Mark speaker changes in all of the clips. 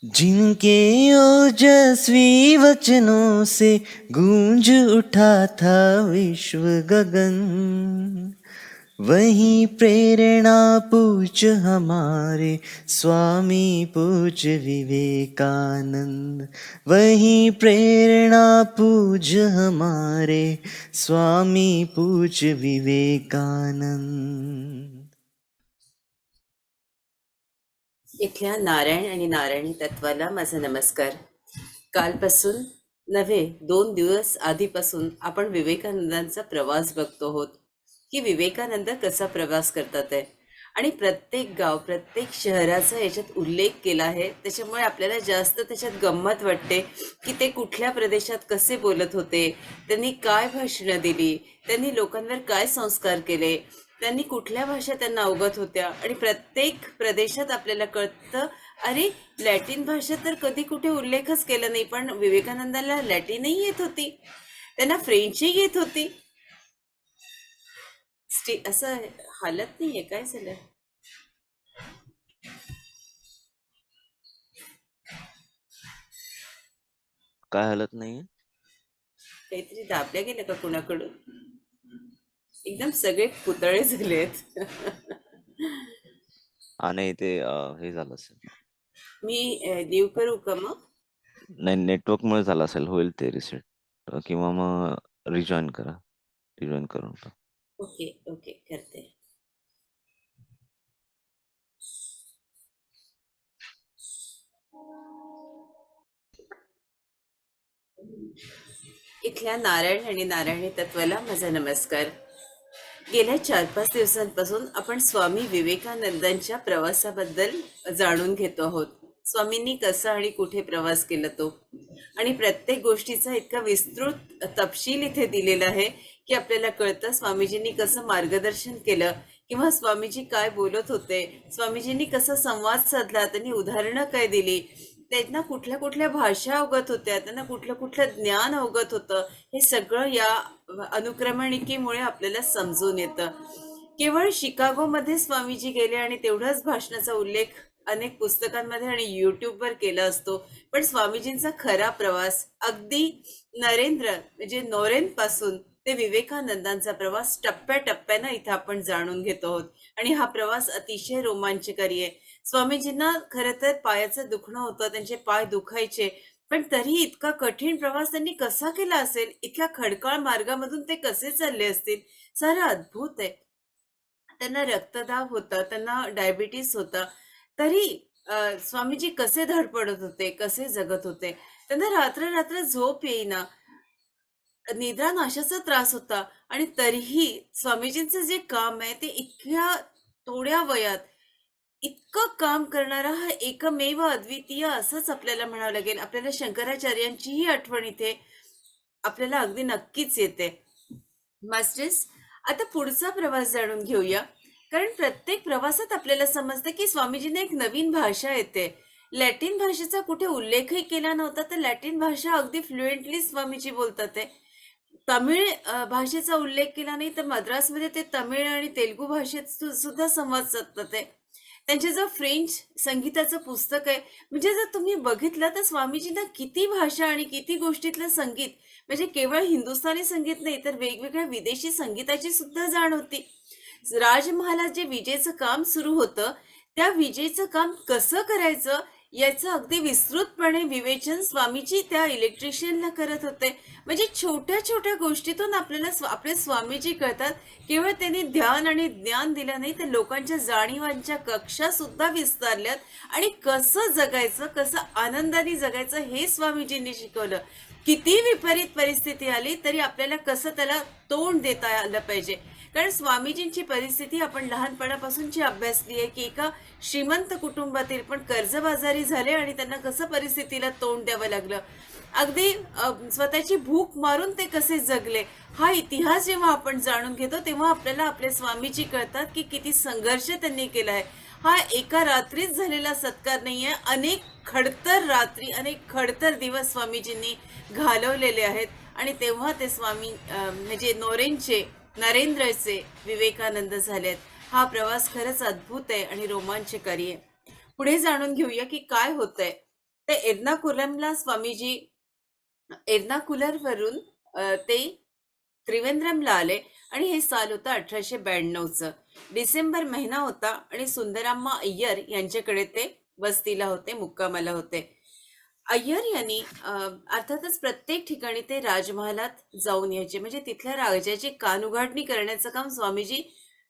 Speaker 1: जिनके ओजस्वी वचनों से गूंज उठा था विश्व गगन, वही प्रेरणा पूज्य हमारे स्वामी पूज्य विवेकानंद। वही प्रेरणा पूज्य हमारे स्वामी पूज्य विवेकानंद।
Speaker 2: इथल्या नारायण आणि नारायणी तत्वाला माझा नमस्कार. कालपासून नव्हे 2 दिवस आधीपासून आपण विवेकानंदांचा प्रवास बघतो आहोत की विवेकानंद कसा प्रवास करतात आहे. आणि प्रत्येक गाव प्रत्येक शहराचा याच्यात उल्लेख केला आहे. त्याच्यामुळे आपल्याला जास्त त्याच्यात गंमत वाटते की ते कुठल्या प्रदेशात कसे बोलत होते, त्यांनी काय भाषणं दिली, त्यांनी लोकांवर काय संस्कार केले, त्यांनी कुठल्या भाषा त्यांना अवगत होत्या. आणि प्रत्येक प्रदेशात आपल्याला कळतं, अरे लॅटिन भाषा तर कधी कुठे उल्लेखच केला नाही, पण विवेकानंदाला लॅटिनही येत होती, त्यांना फ्रेंचही येत होती. असं हालत नाहीये, काय झालं?
Speaker 1: काय हालत नाहीये?
Speaker 2: काहीतरी दाबल्या गेलं का कुणाकडून? एकदम सगळे पुतळे झालेत.
Speaker 1: नाही ते हे झालं असेल.
Speaker 2: मी लीव करू का मग?
Speaker 1: नाही, नेटवर्कमुळे झालं असेल. होईल ते रिसेट किंवा मग रिजॉईन करा. रिजॉईन करून टाका.
Speaker 2: ओके ओके, करते. इथल्या नारायण आणि नारायणी तत्वाला माझा नमस्कार. गेल्या 4-5 दिवसांपासून आपण स्वामी विवेकानंदांच्या प्रवासाबद्दल जाणून घेतो आहोत. स्वामींनी कसा आणि कुठे प्रवास केला तो, आणि प्रत्येक गोष्टीचा इतका विस्तृत तपशील इथे दिलेला आहे की आपल्याला कळतं स्वामीजींनी कसं मार्गदर्शन केलं, किंवा स्वामीजी काय बोलत होते, स्वामीजींनी कसा संवाद साधला, त्यांनी उदाहरणं काय दिली, त्यांना कुठल्या कुठल्या भाषा अवगत होत्या, त्यांना कुठलं कुठलं ज्ञान अवगत होतं, हे सगळं या अनुक्रमणिकेमुळे आपल्याला समजून येतं. केवळ शिकागोमध्ये स्वामीजी गेले आणि तेवढाच भाषणाचा उल्लेख अनेक पुस्तकांमध्ये आणि युट्यूबवर केला असतो, पण स्वामीजींचा खरा प्रवास अगदी नरेंद्र म्हणजे नोरेन पासून ते विवेकानंदांचा प्रवास टप्प्याटप्प्यानं इथं आपण जाणून घेतो आहोत. आणि हा प्रवास अतिशय रोमांचकारी आहे. स्वामीजींना खरं तर पायाचं दुखणं होतं, त्यांचे पाय दुखायचे, पण तरी इतका कठीण प्रवास त्यांनी कसा केला असेल, इतक्या खडकाळ मार्गामधून ते कसे चालले असतील, सारं अद्भुत आहे. त्यांना रक्तदाब होता, त्यांना डायबिटीस होता, तरी स्वामीजी कसे धडपडत होते, कसे जगत होते. त्यांना रात्र रात्र झोप येईना, निद्रा नाशाचा त्रास होता, आणि तरीही स्वामीजींचं जे काम आहे ते इतक्या थोड्या वयात इतकं काम करणारा हा एकमेव अद्वितीय असंच आपल्याला म्हणावं लागेल. आपल्याला शंकराचार्यांचीही आठवण इथे आपल्याला अगदी नक्कीच येते. मास्टर्स, आता पुढचा प्रवास जाणून घेऊया. कारण प्रत्येक प्रवासात आपल्याला समजतं की स्वामीजींना एक नवीन भाषा येते. लॅटिन भाषेचा कुठे उल्लेखही केला नव्हता, तर लॅटिन भाषा अगदी फ्लुएंटली स्वामीजी बोलतात आहे. तमिळ भाषेचा उल्लेख केला नाही, तर मद्रासमध्ये ते तमिळ आणि तेलुगू भाषेत सुद्धा संवाद साधतात आहे. त्यांच्याजवळ फ्रेंच संगीताचं पुस्तक आहे. म्हणजे जर तुम्ही बघितलं तर स्वामीजींना किती भाषा आणि किती गोष्टीतलं संगीत, म्हणजे केवळ हिंदुस्थानी संगीत नाही तर वेगवेगळ्या विदेशी संगीताची सुद्धा जाण होती. राजमहालात जे विजेचं काम सुरू होतं, त्या विजेचं काम कसं करायचं याचं अगदी विस्तृतपणे विवेचन स्वामीजी त्या इलेक्ट्रिशियनला करत होते. म्हणजे छोट्या छोट्या गोष्टीतून आपल्याला आपले स्वामीजी कळतात. केवळ त्यांनी ध्यान आणि ज्ञान दिलं नाही, तर लोकांच्या जाणीवांच्या कक्षा सुद्धा विस्तारल्यात, आणि कसं जगायचं, कसं आनंदाने जगायचं हे स्वामीजींनी शिकवलं. किती विपरीत परिस्थिती आली तरी आपल्याला कसं त्याला तोंड देता आलं पाहिजे. कारण स्वामीजींची परिस्थिती आपण लहानपणापासूनची अभ्यासली आहे की एका श्रीमंत कुटुंबातील पण कर्जबाजारी झाले, आणि त्यांना कसं परिस्थितीला तोंड द्यावं लागलं, अगदी स्वतःची भूक मारून ते कसे जगले, हा इतिहास जेव्हा आपण जाणून घेतो तेव्हा आपल्याला आपले स्वामीजी कळतात की किती संघर्ष त्यांनी केला आहे. हा एका रात्रीच झालेला सत्कार नाहीये, अनेक खडतर रात्री, अनेक खडतर दिवस स्वामीजींनी घालवलेले आहेत. आणि तेव्हा ते स्वामी म्हणजे नोरेनचे, नरेंद्रचे विवेकानंद झालेत. हा प्रवास खरंच अद्भुत आहे आणि रोमांचकारी आहे. पुढे जाणून घेऊया की काय होतंय. तर एर्नाकुलमला स्वामीजी एर्नाकुलरवरून ते त्रिवेंद्रमला आले आणि हे साल होतं 1892चं. डिसेंबर महिना होता आणि सुंदराम्मा अय्यर यांच्याकडे ते वस्तीला होते, मुक्कामाला होते. अय्यर यांनी अर्थातच प्रत्येक ठिकाणी ते राजमहालात जाऊन यायचे, म्हणजे तिथल्या राजाची कानउघाडणी करण्याचं काम स्वामीजी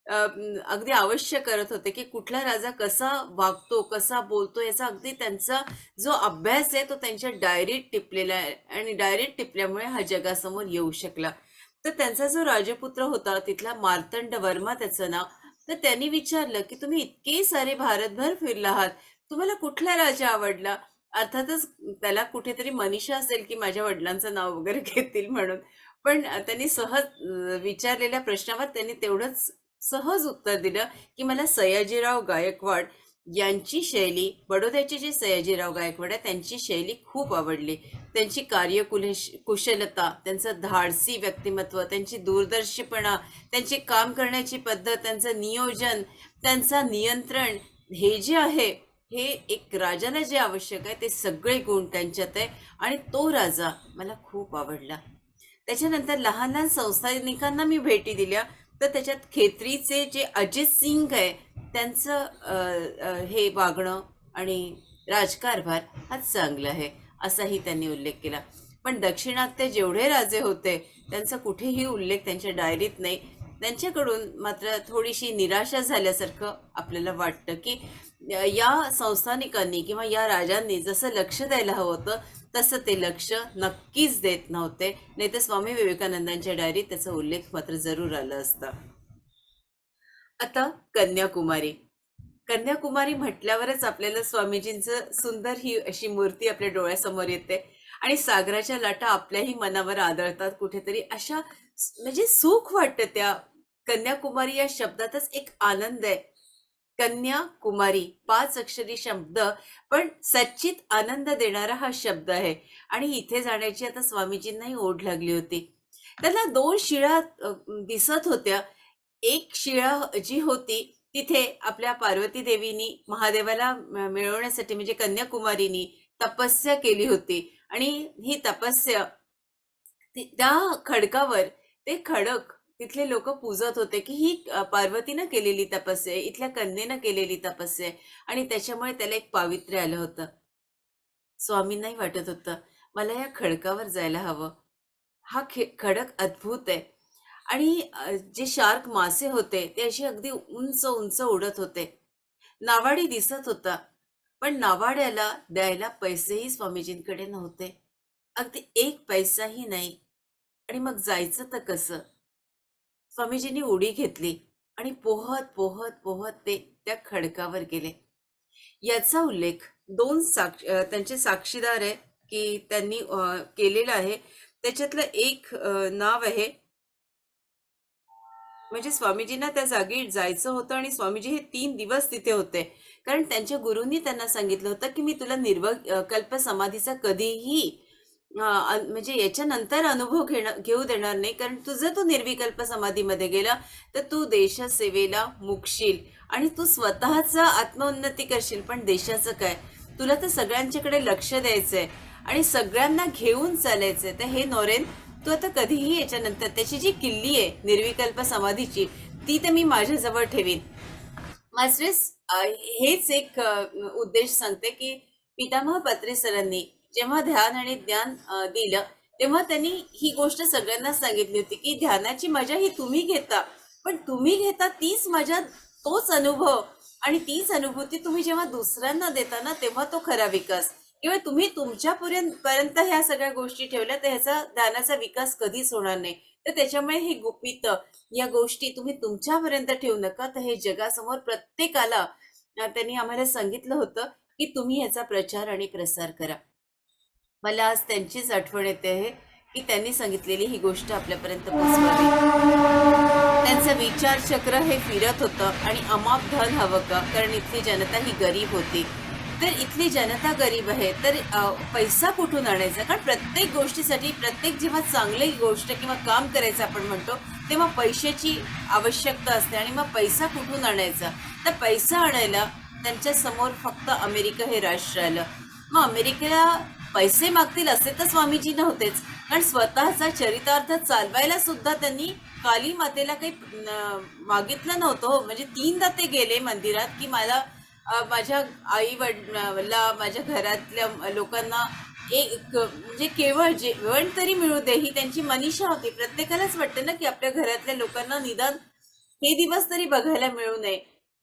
Speaker 2: अगदी अवश्य करत होते, की कुठला राजा कसा वागतो, कसा बोलतो, याचा अगदी त्यांचा जो अभ्यास आहे तो त्यांच्या डायरीत टिपलेला आहे आणि डायरीत टिपल्यामुळे हा जगासमोर येऊ शकला. तर त्यांचा जो राजपुत्र होता तिथला मार्तंड वर्मा त्याचं नाव, तर त्यांनी विचारलं, की तुम्ही इतके सारे भारतभर फिरला आहात, तुम्हाला कुठला राजा आवडला? अर्थातच त्याला कुठेतरी मनीषा असेल, की माझ्या वडिलांचं नाव वगैरे घेतील म्हणून. पण त्यांनी सहज विचारलेल्या प्रश्नावर त्यांनी तेवढंच सहज उत्तर दिलं, की मला सयाजीराव गायकवाड यांची शैली, बडोद्याचे जे सयाजीराव गायकवाड आहे त्यांची शैली खूप आवडली. त्यांची कुशलता, त्यांचं धाडसी व्यक्तिमत्व, त्यांची दूरदर्शीपणा, त्यांची काम करण्याची पद्धत, त्यांचं नियोजन, त्यांचा नियंत्रण, हे जे आहे, हे एक राजाला जे आवश्यक आहे ते सगळे गुण त्यांच्यात आहे आणि तो राजा मला खूप आवडला. त्याच्यानंतर लहान लहान संस्थानिकांना मी भेटी दिल्या, तर त्याच्यात खेत्रीचे जे अजित सिंग आहे त्यांचं हे वागणं आणि राजकारभार हा चांगला आहे असाही त्यांनी उल्लेख केला. पण दक्षिणात्य जेवढे राजे होते त्यांचा कुठेही उल्लेख त्यांच्या डायरीत नाही. त्यांच्याकडून मात्र थोडीशी निराशा झाल्यासारखं आपल्याला वाटतं, की या संस्थानिकांनी किंवा या राजांनी जसं लक्ष द्यायला हवं होतं तसं ते लक्ष नक्कीच देत नव्हते. नाही तर स्वामी विवेकानंदांच्या डायरीत त्याचा उल्लेख मात्र जरूर आला असता. आता कन्याकुमारी. कन्याकुमारी म्हटल्यावरच आपल्याला स्वामीजींचं सुंदर ही अशी मूर्ती आपल्या डोळ्यासमोर येते आणि सागराच्या लाटा आपल्याही मनावर आदळतात कुठेतरी. अशा म्हणजे सुख वाटतं त्या कन्याकुमारी या शब्दातच एक आनंद आहे. कन्याकुमारी 5 अक्षरी शब्द, पण सच्चित आनंद देणारा हा शब्द आहे आणि इथे जाण्याची आता स्वामीजींनाही ओढ लागली होती. त्यांना 2 शिळा दिसत होत्या. एक शिळा जी होती तिथे आपल्या पार्वती देवीनी महादेवाला मिळवण्यासाठी म्हणजे कन्याकुमारीनी तपस्या केली होती आणि ही तपस्या त्या खडकावर ते खडक तिथले लोक पूजत होते, की ही पार्वतीनं केलेली तपस्या आहे, इथल्या कन्येनं केलेली तपस्या आहे आणि त्याच्यामुळे त्याला एक पावित्र्य आलं होतं. स्वामींनाही वाटत होतं मला या खडकावर जायला हवं. हा खडक अद्भुत आहे आणि जे शार्क मासे होते ते असे अगदी उंच उंच उडत होते. नावाडी दिसत होता, पण नावाड्याला द्यायला पैसेही स्वामीजींकडे नव्हते. अगदी 1 पैसाही नाही. आणि मग जायचं तर कसं? स्वामीजींनी उडी घेतली आणि पोहत पोहत पोहत ते त्या खडकावर गेले. याचा उल्लेख त्यांचे साक्षीदार आहे, की त्यांनी केलेला आहे. त्याच्यातलं एक नाव आहे, म्हणजे स्वामीजींना त्या जागी जायचं होतं आणि स्वामीजी हे 3 दिवस तिथे होते. कारण त्यांच्या गुरूंनी त्यांना सांगितलं होतं, की मी तुला निर्विकल्प समाधीचा कधीही म्हणजे याच्यानंतर अनुभव घेऊ देणार नाही. कारण तू जर तू निर्विकल्प समाधीमध्ये गेला तर तू देशसेवेला मुकशील आणि तू स्वतःचा आत्मोन्नती करशील, पण देशाचं काय? तुला तर सगळ्यांच्याकडे लक्ष द्यायचंय आणि सगळ्यांना घेऊन चालायचंय. तर हे नोरेन, तू आता कधीही याच्यानंतर त्याची जी किल्ली आहे निर्विकल्प समाधीची, ती तर मी माझ्याजवळ ठेवीन. मास्टर्स, हेच एक उद्देश सांगते, की पितामह पत्रे सरांनी जेव्हा ध्यान आणि ज्ञान दिलं तेव्हा त्यांनी ही गोष्ट सगळ्यांना सांगितली होती, की ध्यानाची मजा ही तुम्ही घेता, पण तुम्ही घेता तीच मजा, तोच अनुभव आणि तीच अनुभूती तुम्ही जेव्हा दुसऱ्यांना देता ना, तेव्हा तो खरा विकास. किंवा तुम्ही तुमच्यापर्यंत ह्या सगळ्या गोष्टी ठेवल्या तर ह्याचा ध्यानाचा विकास कधीच होणार नाही. तर त्याच्यामुळे हे गुपित या गोष्टी तुम्ही तुमच्यापर्यंत ठेवू नका. तर हे जगासमोर प्रत्येकाला त्यांनी आम्हाला सांगितलं होतं, की तुम्ही याचा प्रचार आणि प्रसार करा. मला आज त्यांचीच आठवण येते आहे, की त्यांनी सांगितलेली ही गोष्ट आपल्यापर्यंत पोहोचवावी. त्यांचं विचार चक्र हे फिरत होतं आणि अमाप धन हवं का? कारण इथली जनता ही गरीब होती. तर इथली जनता गरीब आहे, तर पैसा कुठून आणायचा? कारण प्रत्येक गोष्टीसाठी, प्रत्येक जेव्हा चांगली गोष्ट किंवा काम करायचं आपण म्हणतो, तेव्हा पैशाची आवश्यकता असते आणि मग पैसा कुठून आणायचा? तर पैसा आणायला त्यांच्या समोर फक्त अमेरिका हे राष्ट्र आलं. मग अमेरिकेला पैसे मागतील असे तर स्वामीजी नव्हतेच, कारण स्वतःचा चरितार्थ चालवायला सुद्धा त्यांनी काली मातेला काही मागितलं नव्हतं हो. म्हणजे 3दा ते गेले मंदिरात की मला माझ्या आई वडिला माझ्या घरातल्या लोकांना एक म्हणजे केवळ जेवण तरी मिळू दे, ही त्यांची मनीषा होती. प्रत्येकालाच वाटतं ना की आपल्या घरातल्या लोकांना निदान हे दिवस तरी बघायला मिळू नये.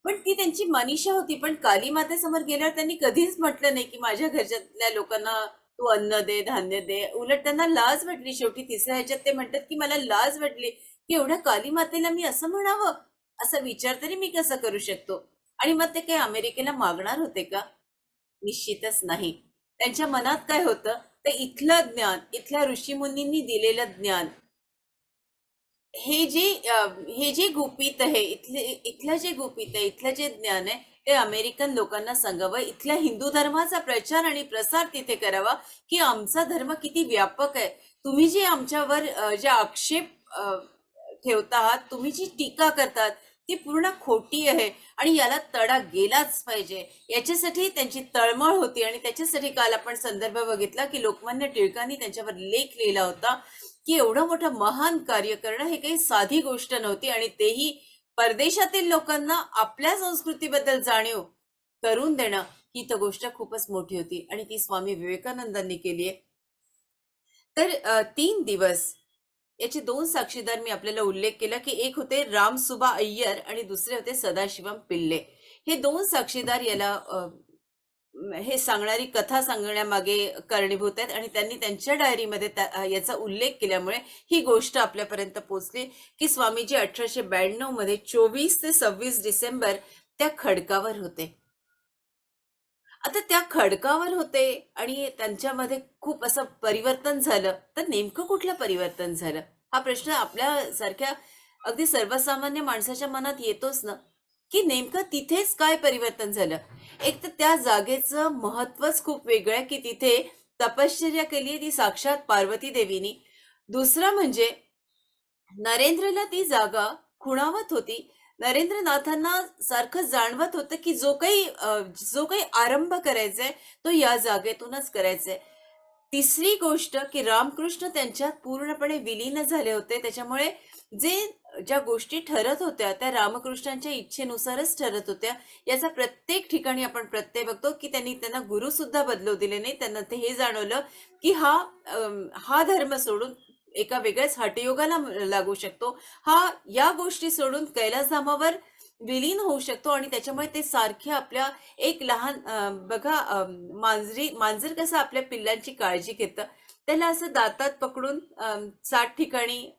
Speaker 2: पण ती त्यांची मनीषा होती. पण काली मातेसमोर गेल्यावर त्यांनी कधीच म्हटलं नाही की माझ्या घरच्यातल्या लोकांना तू अन्न दे, धान्य दे. उलट त्यांना लाज वाटली. शेवटी तिसऱ्या ह्याच्यात ते म्हणतात की मला लाज वाटली की एवढ्या काली मातेला मी असं म्हणावं, असा विचार तरी मी कसा करू शकतो. आणि मग ते काही अमेरिकेला मागणार होते का? निश्चितच नाही. त्यांच्या मनात काय होतं, ते इथलं ज्ञान, इथल्या ऋषीमुनींनी दिलेलं ज्ञान, हे जे गुपित आहे, इथलं जे गुपित आहे, इथलं जे ज्ञान आहे, ते अमेरिकन लोकांना सांगावं. इथल्या हिंदू धर्माचा प्रचार आणि प्रसार तिथे करावा की आमचा धर्म किती व्यापक आहे. तुम्ही जे आमच्यावर जे आक्षेप ठेवता आहात, तुम्ही जी टीका करतात, ती पूर्ण खोटी आहे आणि याला तडा गेलाच पाहिजे. याच्यासाठी त्यांची तळमळ होती आणि त्याच्यासाठी काल आपण संदर्भ बघितला की लोकमान्य टिळकांनी त्यांच्यावर लेख लिहिला होता की एवढं मोठं महान कार्य करणं हे काही साधी गोष्ट नव्हती आणि तेही परदेशातील लोकांना आपल्या संस्कृतीबद्दल जाणीव करून देणं, ही तर गोष्ट खूपच मोठी होती आणि ती स्वामी विवेकानंदांनी केली आहे. तर 3 दिवस याचे 2 साक्षीदार मी आपल्याला उल्लेख केला की एक होते रामसुबा अय्यर आणि दुसरे होते सदाशिवम पिल्ले. हे 2 साक्षीदार याला हे सांगणारी कथा सांगण्यामागे कारणीभूत आहेत आणि त्यांनी त्यांच्या डायरीमध्ये याचा उल्लेख केल्यामुळे ही गोष्ट आपल्यापर्यंत पोहोचली की स्वामीजी 1892 मध्ये 24 ते 26 डिसेंबर त्या खडकावर होते. आता त्या खडकावर होते आणि त्यांच्यामध्ये खूप असं परिवर्तन झालं, तर नेमकं कुठलं परिवर्तन झालं, हा प्रश्न आपल्या सारख्या अगदी सर्वसामान्य माणसाच्या मनात येतोच ना, की नेमकं तिथेच काय परिवर्तन झालं. एक तर त्या जागेचं महत्वच खूप वेगळं आहे की तिथे तपश्चर्या केली आहे ती साक्षात पार्वती देवीनी. दुसरं म्हणजे नरेंद्रला ती जागा खुणावत होती. नरेंद्रनाथांना सारखं जाणवत होतं की जो काही आरंभ करायचा आहे तो या जागेतूनच करायचा आहे. तिसरी गोष्ट की रामकृष्ण त्यांच्यात पूर्णपणे विलीन झाले होते. त्याच्यामुळे जे ज्या गोष्टी ठरत होत्या त्या रामकृष्णांच्या इच्छेनुसारच ठरत होत्या. याचा प्रत्येक ठिकाणी आपण प्रत्यय बघतो की त्यांनी त्यांना गुरु सुद्धा बदलू दिले नाही. त्यांना ते हे जाणवलं की हा धर्म सोडून एका वेगळ्याच हठयोगाला लागू शकतो. या गोष्टी सोडून कैलासधामावर विलीन होऊ शकतो आणि त्याच्यामुळे ते सारखे आपल्या एक लहान बघा मांजर कसं आपल्या पिल्लांची काळजी घेतं, त्याला असं दातात पकडून 7 ठिकाणी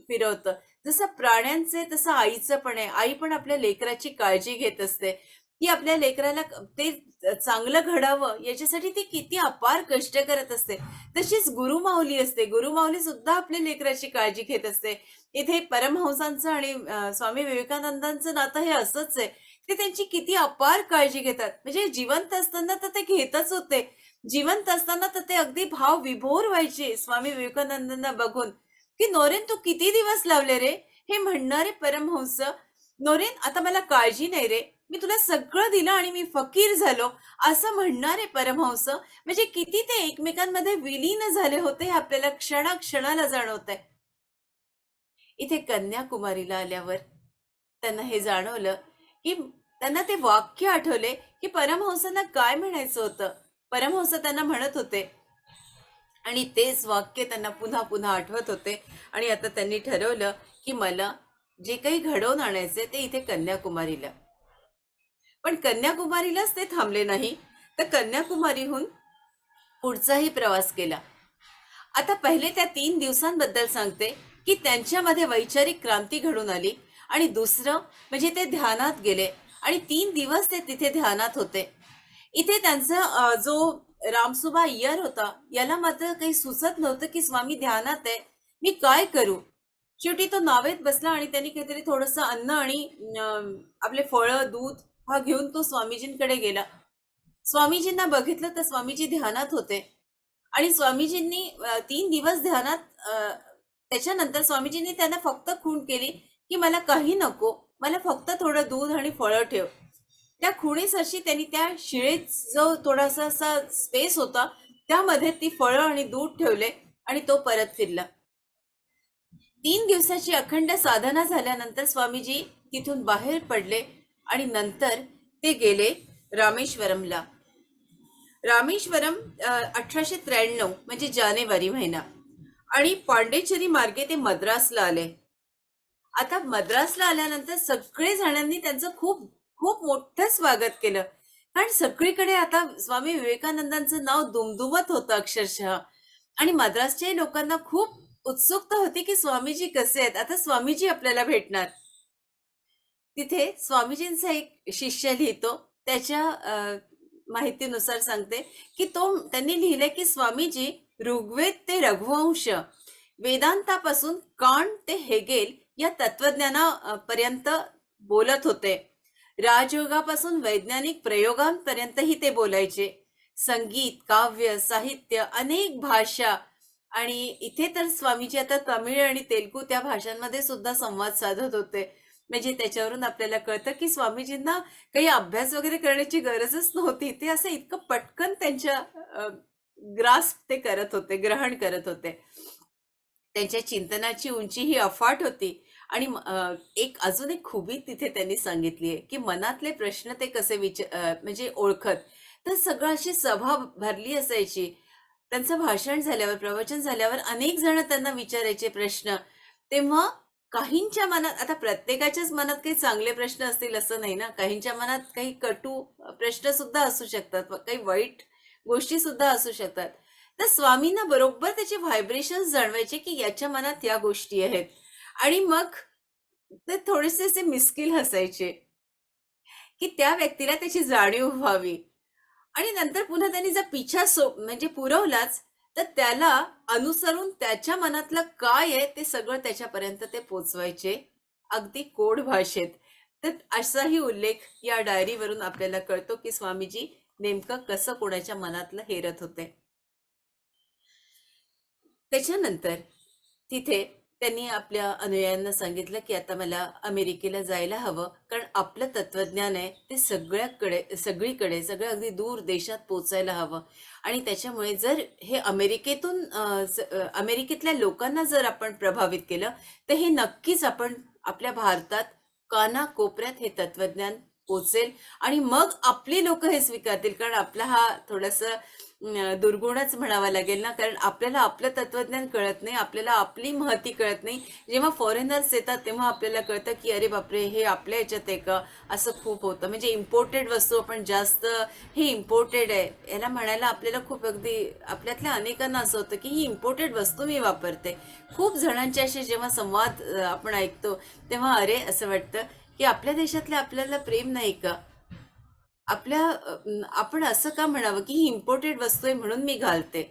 Speaker 2: फिरवतं. जसं प्राण्यांचे तसं आईचं पण आहे. आई पण आपल्या लेकराची काळजी घेत असते. ती आपल्या लेकराला ते चांगलं घडावं याच्यासाठी ती किती अपार कष्ट करत असते. तशीच गुरुमाऊली असते. गुरुमाऊली सुद्धा आपल्या लेकराची काळजी घेत असते. इथे परमहंसांचं आणि स्वामी विवेकानंदांचं नातं हे असंच आहे. ते त्यांची किती अपार काळजी घेतात. म्हणजे जिवंत असताना तर ते घेतच होते. जिवंत असताना तर ते अगदी भाव विभोर व्हायचे स्वामी विवेकानंदांना बघून, की "नोरेन तू किती दिवस लावले रे?" हे म्हणणारे परमहंस, "नोरेन आता मला काळजी नाही रे. मी तुला सगळं दिलं आणि मी फकीर झालो." असं म्हणणारे परमहंस म्हणजे किती ते एकमेकांमध्ये विलीन झाले होते हे आपल्याला क्षणाक्षणाला जाणवतंय. इथे कन्याकुमारीला आल्यावर त्यांना हे जाणवलं की त्यांना ते वाक्य आठवले की परमहंसांना काय म्हणायचं होतं. परमहंस त्यांना म्हणत होते आणि तेच वाक्य त्यांना पुन्हा पुन्हा आठवत होते आणि आता त्यांनी ठरवलं की मला जे काही घडवून आणायचे ते इथे कन्याकुमारीला. पण कन्याकुमारीलाच ते थांबले नाही, तर कन्याकुमारीहून पुढचाही प्रवास केला. आता पहिले त्या 3 दिवसांबद्दल सांगते की त्यांच्यामध्ये वैचारिक क्रांती घडून आली आणि दुसरं म्हणजे ते ध्यानात गेले आणि 3 दिवस ते तिथे ध्यानात होते. इथे त्यांचा जो रामसुबा अय्यर होता याला मात्र काही सुचत नव्हतं की स्वामी ध्यानात आहे, मी काय करू. शेवटी तो नावेत बसला आणि त्यांनी काहीतरी थोडंसं अन्न आणि आपले फळं दूध हा घेऊन तो स्वामीजींकडे गेला. स्वामीजींना बघितलं तर स्वामीजी ध्यानात होते आणि स्वामीजींनी 3 दिवस ध्यानात त्याच्यानंतर स्वामीजींनी त्यांना फक्त खूण केली की मला काही नको, मला फक्त थोडं दूध आणि फळं ठेव. त्या खुणीसरशी त्यांनी त्या शिळेत जो थोडासा असा स्पेस होता त्यामध्ये ती फळं आणि दूध ठेवले आणि तो परत फिरला. 3 दिवसाची अखंड साधना झाल्यानंतर स्वामीजी तिथून बाहेर पडले आणि नंतर ते गेले रामेश्वरमला. रामेश्वरम 1893 म्हणजे जानेवारी महिना, आणि पांडेचेरी मार्गे ते मद्रासला आले. आता मद्रासला आल्यानंतर सगळे जणांनी त्यांचं खूप खूप मोठं स्वागत केलं, कारण सगळीकडे आता स्वामी विवेकानंदांचं नाव दुमदुमत होतं अक्षरशः. आणि मद्रासच्याही लोकांना खूप उत्सुकता होती की स्वामीजी कसे आहेत, आता स्वामीजी आपल्याला भेटणार. तिथे स्वामीजींचा एक शिष्य लिहितो, त्याच्या माहितीनुसार सांगते की त्यांनी लिहिलंय की स्वामीजी ऋग्वेद ते रघुवंश, वेदांतापासून कांट ते हेगेल या तत्वज्ञानापर्यंत बोलत होते. राजयोगापासून वैज्ञानिक प्रयोगांपर्यंतही ते बोलायचे. संगीत, काव्य, साहित्य, अनेक भाषा, आणि इथे तर स्वामीजी आता तमिळ आणि तेलुगू त्या भाषांमध्ये सुद्धा संवाद साधत होते. म्हणजे त्याच्यावरून आपल्याला कळतं की स्वामीजींना काही अभ्यास वगैरे करण्याची गरजच नव्हती. ते असं इतकं पटकन त्यांच्या ग्रास्प ते करत होते, ग्रहण करत होते. त्यांच्या चिंतनाची उंची ही अफाट होती. आणि अजून एक खूबी तिथे त्यांनी सांगितली आहे की मनातले प्रश्न ते कसे म्हणजे ओळखत. तर सगळं अशी सभा भरली असायची. त्यांचं भाषण झाल्यावर, प्रवचन झाल्यावर अनेक जण त्यांना विचारायचे प्रश्न. तेव्हा काहींच्या मनात, आता प्रत्येकाच्याच मनात काही चांगले प्रश्न असतील असं नाही ना, काहींच्या मनात काही कटू प्रश्न सुद्धा असू शकतात, काही वाईट गोष्टी सुद्धा असू शकतात. तर स्वामींना बरोबर त्याचे व्हायब्रेशन जाणवायचे की याच्या मनात या गोष्टी आहेत. आणि मग ते थोडेसे असे मिस्किल हसायचे की त्या व्यक्तीला त्याची जाणीव व्हावी. आणि नंतर पुन्हा त्यांनी जर पिछा म्हणजे पुरवलाच, तर त्याला अनुसरून त्याच्या मनातलं काय आहे ते सगळं त्याच्यापर्यंत ते पोचवायचे, अगदी कोड भाषेत. तर असाही उल्लेख या डायरीवरून आपल्याला कळतो की स्वामीजी नेमकं कसं कोणाच्या मनातलं हेरत होते. त्याच्यानंतर तिथे त्यांनी आपल्या अनुयायांना सांगितलं की आता मला अमेरिकेला जायला हवं, कारण आपलं तत्वज्ञान आहे ते सगळीकडे सगळ्या अगदी दूर देशात पोचायला हवं. आणि त्याच्यामुळे जर हे अमेरिकेतल्या लोकांना जर आपण प्रभावित केलं, तर हे नक्कीच आपण आपल्या भारतात कानाकोपऱ्यात हे तत्वज्ञान पोचेल. आणि मग आपली लोक हे स्वीकारतील, कारण आपला हा थोडासा दुर्गुणच म्हणावा लागेल ना, कारण आपल्याला आपलं तत्वज्ञान कळत नाही, आपल्याला आपली महती कळत नाही. जेव्हा फॉरेनर्स येतात तेव्हा आपल्याला कळतं की अरे बापरे, हे आपल्या ह्याच्यात आहे का, असं खूप होतं. म्हणजे इम्पोर्टेड वस्तू आपण जास्त, हे इम्पोर्टेड आहे याला म्हणायला आपल्याला खूप, अगदी आपल्यातल्या अनेकांना असं होतं की ही इम्पोर्टेड वस्तू मी वापरते. खूप जणांचे असे जेव्हा संवाद आपण ऐकतो तेव्हा अरे असं वाटतं की आपल्या देशातल्या आपल्याला प्रेम नाही का, आपण असं का म्हणावं की ही इम्पोर्टेड वस्तू आहे म्हणून मी घालते.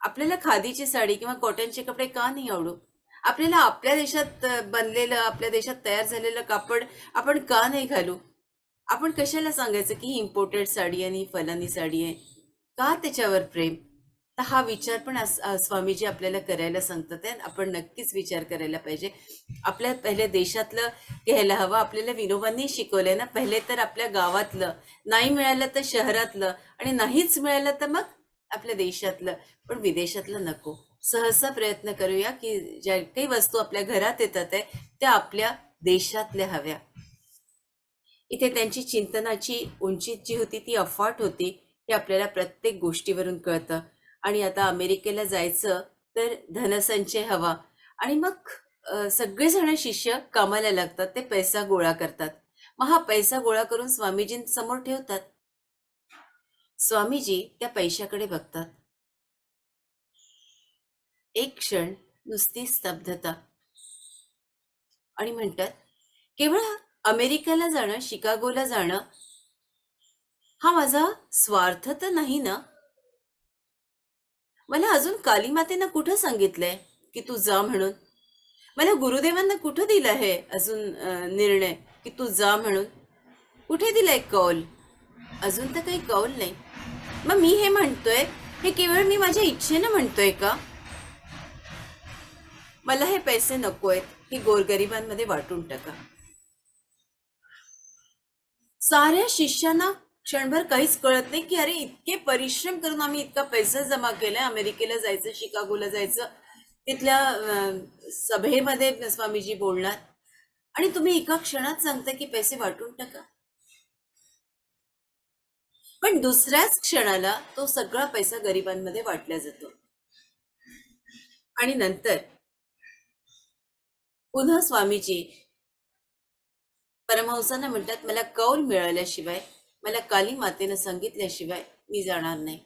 Speaker 2: आपल्याला खादीची साडी किंवा कॉटनचे कपडे का नाही आवडू, आपल्याला आपल्या देशात बनलेलं, आपल्या देशात तयार झालेलं कापड आपण का नाही घालू. आपण कशाला सांगायचं की ही इम्पोर्टेड साडी आणि ही फलानी साडी आहे, का त्याच्यावर प्रेम. तर हा विचार पण स्वामीजी आपल्याला करायला सांगतात आहे. आपण नक्कीच विचार करायला पाहिजे. आपल्या पहिल्या देशातलं घ्यायला हवं. आपल्याला विनोबांनी शिकवलंय ना, पहिले तर आपल्या गावातलं, नाही मिळालं तर शहरातलं, आणि नाहीच मिळालं तर मग आपल्या देशातलं, पण विदेशातलं नको. सहसा प्रयत्न करूया की ज्या काही वस्तू आपल्या घरात येतात आहे त्या आपल्या देशातल्या हव्या. इथे त्यांची चिंतनाची उंची जी होती ती अफाट होती, हे आपल्याला प्रत्येक गोष्टीवरून कळतं. आणि आता अमेरिकेला जायचं तर धनसंचय हवा. आणि मग सगळेजण शिष्य कामाला लागतात, ते पैसा गोळा करतात. मग हा पैसा गोळा करून स्वामीजींसमोर ठेवतात. स्वामीजी त्या पैशाकडे बघतात. एक क्षण नुसती स्तब्धता, आणि म्हणतात, केवळ अमेरिकेला जाणं, शिकागोला जाणं हा माझा स्वार्थ तर नाही ना. मला अजून कालीमातेनं कुठं सांगितलंय की तू जा म्हणून. मला गुरुदेवांना कुठं दिलं आहे अजून निर्णय की तू जा म्हणून. कुठे दिलाय कौल? अजून तर काही कौल नाही. मग मी हे म्हणतोय, हे केवळ मी माझ्या इच्छेनं म्हणतोय का? मला हे पैसे नकोयत, ही गोरगरिबांमध्ये वाटून टाका. साऱ्या शिष्यांना क्षणभर काहीच कळत नाही की अरे इतके परिश्रम करून आम्ही इतका पैसा जमा केलाय, अमेरिकेला जायचं, शिकागोला जायचं, तिथल्या सभेमध्ये स्वामीजी बोलणार, आणि तुम्ही एका क्षणात सांगता की पैसे वाटून टाका. पण दुसऱ्याच क्षणाला तो सगळा पैसा गरिबांमध्ये वाटला जातो. आणि नंतर पुन्हा स्वामीजी परमहंसांना म्हणतात, मला कौल मिळाल्याशिवाय, मला काली मातेनं सांगितल्याशिवाय मी जाणार नाही.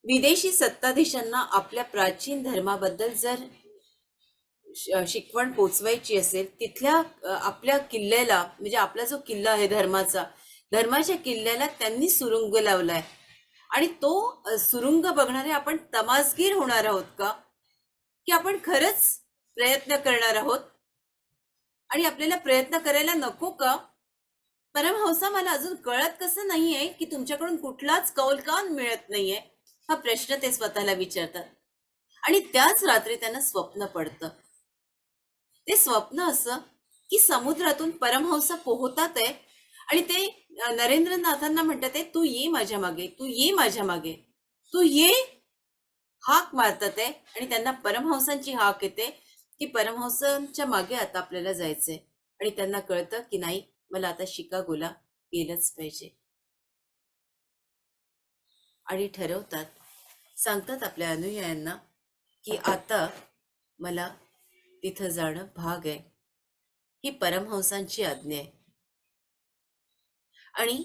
Speaker 2: विदेशी सत्ताधीशांना आपल्या प्राचीन धर्माबद्दल जर शिकवण पोचवायची असेल, तिथल्या आपल्या किल्ल्याला, म्हणजे आपला जो किल्ला आहे धर्माचा, धर्माच्या किल्ल्याला त्यांनी सुरुंग लावलाय, आणि तो सुरुंग बघणारे आपण तमासगीर होणार आहोत का, की आपण खरंच प्रयत्न करणार आहोत, आणि आपल्याला प्रयत्न करायला नको का? परमहंसा, मला अजून कळत कसं नाहीये की तुमच्याकडून कुठलाच कौल का मिळत नाहीये, हा प्रश्न ते स्वतःला विचारतात. आणि त्याच रात्री त्यांना स्वप्न पडतं. ते स्वप्न असं की समुद्रातून परमहंस पोहतात आहे, आणि ते नरेंद्रनाथांना म्हणतात आहे, तू ये माझ्या मागे, तू ये माझ्या मागे, तू ये, हाक मारतात आहे. आणि त्यांना परमहंसांची हाक येते की परमहंसांच्या मागे आता आपल्याला जायचंय. आणि त्यांना कळतं की नाही, मला आता शिकागोला गेलंच पाहिजे. आणि ठरवतात, सांगतात आपल्या अनुयायांना की आता मला तिथं जाणं भाग आहे, ही परमहंसांची आज्ञा आहे. आणि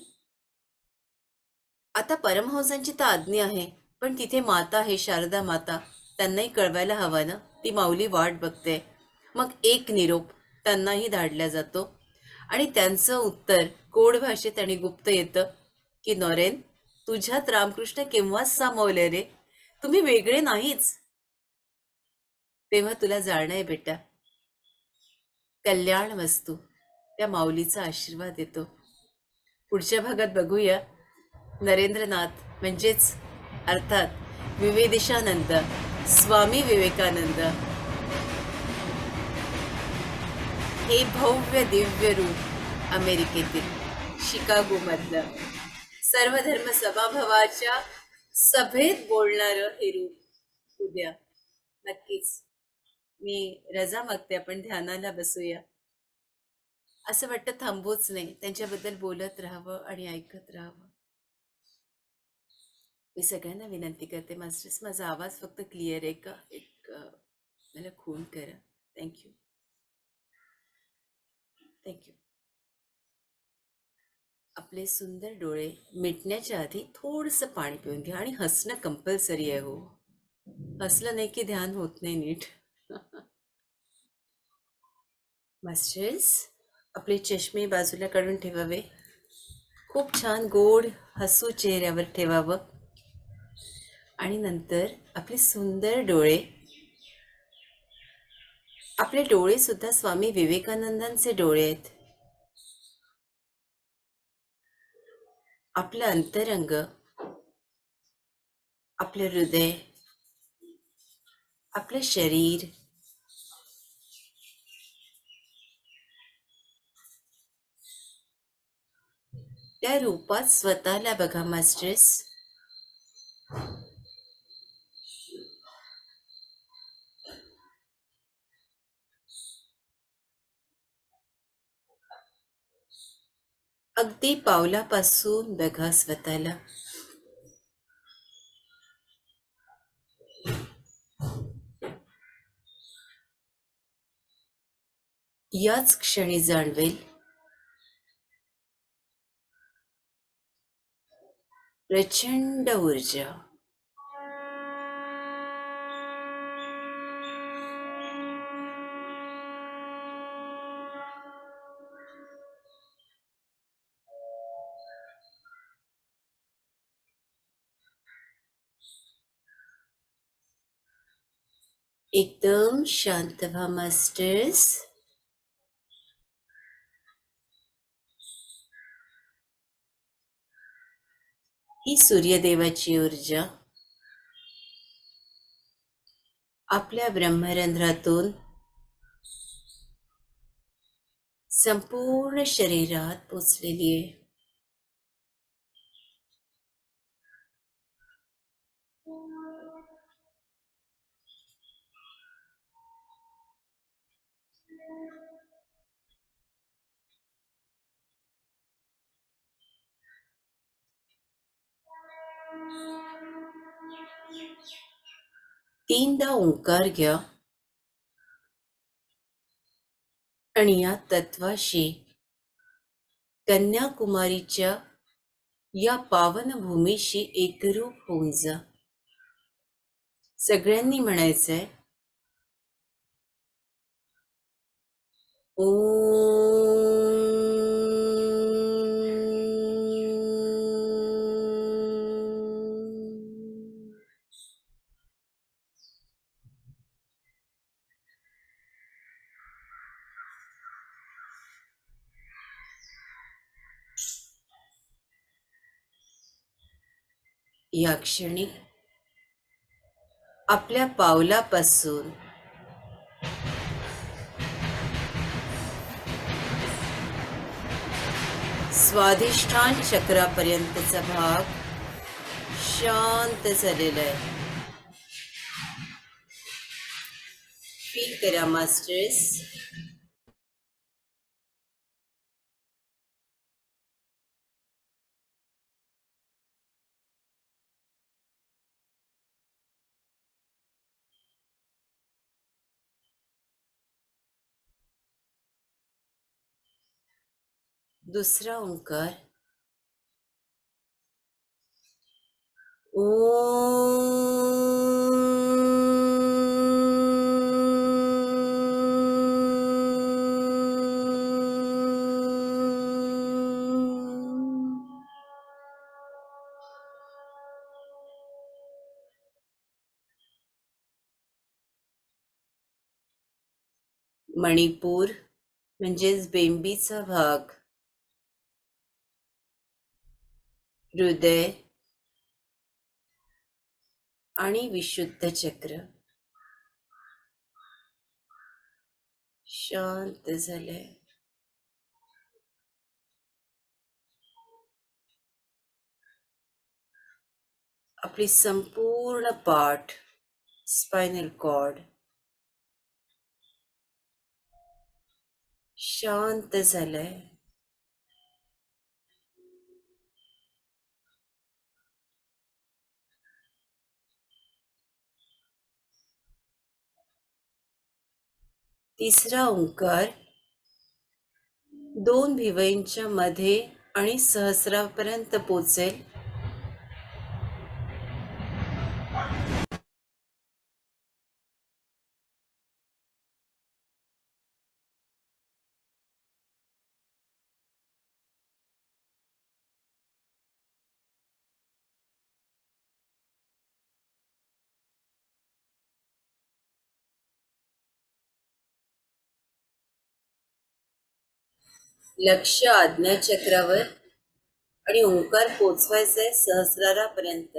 Speaker 2: आता परमहंसांची तर आज्ञा आहे, पण तिथे माता आहे, शारदा माता, त्यांनाही कळवायला हवं ना, ती माऊली वाट बघते. मग एक निरोप त्यांनाही धाडला जातो, आणि त्यांचं उत्तर कोड भाषेत आणि गुप्त येतं की नॉरेन, तुझ्यात रामकृष्ण केव्हाच सामावले रे, तुम्ही वेगळे नाहीच, तेव्हा तुला जाणं आहे बेटा. कल्याण वस्तू, त्या माऊलीचा आशीर्वाद येतो. पुढच्या भागात बघूया, नरेंद्रनाथ म्हणजेच अर्थात विवेदिशानंद, स्वामी विवेकानंद, हे भव्य दिव्य रूप अमेरिकेतील शिकागो मधलं सर्वधर्म सभाभवाच्या सभेत बोलणारं हे रूप उद्या. नक्कीच मी रजा मागते, आपण ध्यानाला बसूया. असं वाटतं थांबूच नाही, त्यांच्याबद्दल बोलत राहावं आणि ऐकत राहावं. मी सगळ्यांना विनंती करते, मास्टर्स माझा आवाज फक्त क्लिअर आहे का, एक मला खून करा. Thank you, thank you. आपले सुंदर डोळे मिटण्याच्या आधी थोडंसं पाणी पिऊन घ्या, आणि हसणं कंपल्सरी आहे हो, हसलं नाही की ध्यान होत नाही नीट. मास्टर्स, आपले चष्मे बाजूला काढून ठेवावे, खूप छान गोड हसू चेहऱ्यावर ठेवावं, आणि नंतर आपले सुंदर डोळे, आपले डोळे सुद्धा स्वामी विवेकानंदांचे डोळे आहेत. आपलं अंतरंग, आपलं हृदय, आपलं शरीर, त्या रूपात स्वतःला बघा मास्टर्स. अगदी पावलापासून बघा स्वतःला. याच क्षणी जाणवेल प्रचंड ऊर्जा. एकदम शांत व्हा मास्टर्स. ही सूर्यदेवाची ऊर्जा आपल्या ब्रह्मरंध्रातून संपूर्ण शरीरात पोचलेली आहे. तीनदा ओंकार घ्या आणि या तत्वाशी कन्याकुमारीच्या या पावन भूमीशी एकरूप होऊन जा. सगळ्यांनी म्हणायचंय ओम. या क्षणी आपल्या पावलापासून स्वाधिष्ठान चक्रापर्यंतचा भाग शांत झालेला आहे. फील करा मास्टर्स. दुसरा ओंकार ओम. मणिपूर म्हणजेच बेंबीचा भाग, हृदय आणि विशुद्ध चक्र शांत झालंय. आपली संपूर्ण पाठ, स्पायनल कॉर्ड शांत झालंय. तिसरा ओंकार दोन भिवईंच्या मध्ये आणि सहस्रापर्यंत पोचेल. लक्ष आज्ञाचक्रावर आणि ओंकार पोचवायचंय सहस्रारापर्यंत.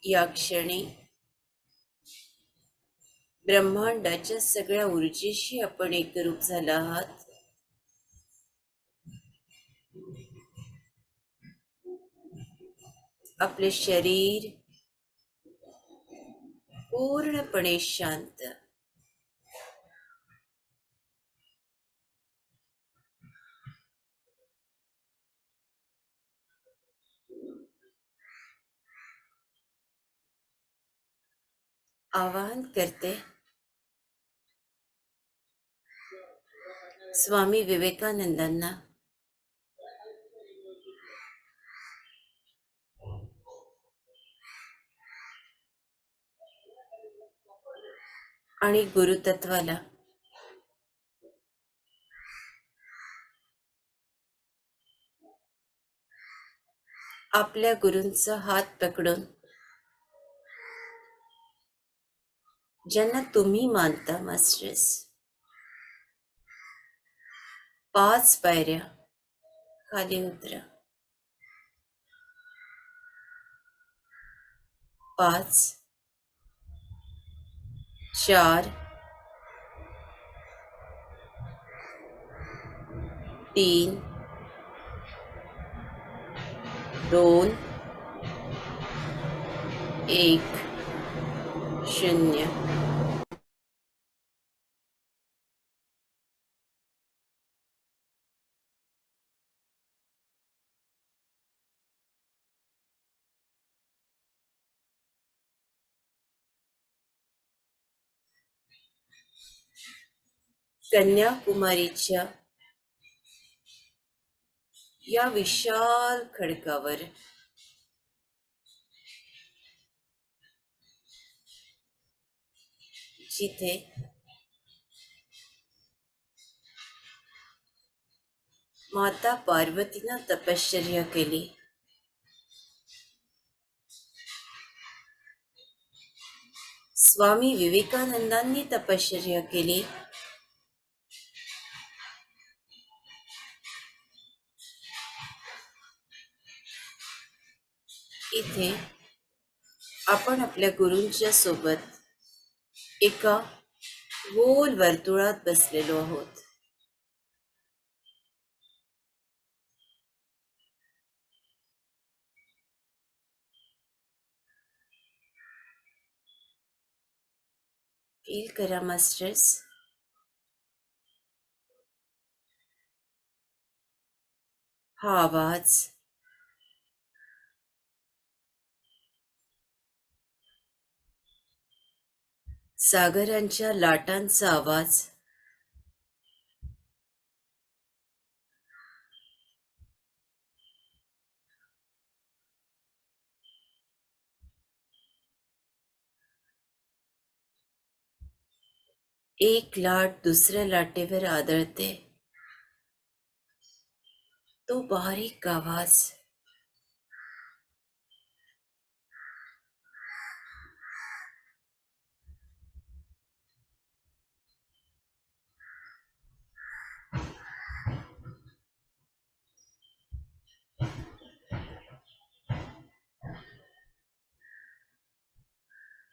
Speaker 2: या क्षणी ब्रह्मांडाच्या सगळ्या ऊर्जेशी आपण एकरूप झाला आहात. आपले शरीर पूर्णपणे शांत. आवाहन करते स्वामी विवेकानंदांना. आणि गुरुतत्वाला आपल्या गुरूंचा हात पकडून ज्यांना तुम्ही मानता मास्टर्स. 5 पायऱ्या खाली उतरा. 5, 4, 3, 2, 1, 0. कन्याकुमारीच्या या विशाल खडकावर जिथे माता पार्वतीनं तपश्चर्या केली, स्वामी विवेकानंदांनी तपश्चर्या केली, इथे आपण आपल्या गुरूंच्या सोबत एका गोल वर्तुळात बसलेलो आहोत. फील करा मास्टर्स. हा आवाज सागरांच्या लाटांचा आवाज, एक लाट दुसऱ्या लाटेवर आदळते, तो बारीक आवाज,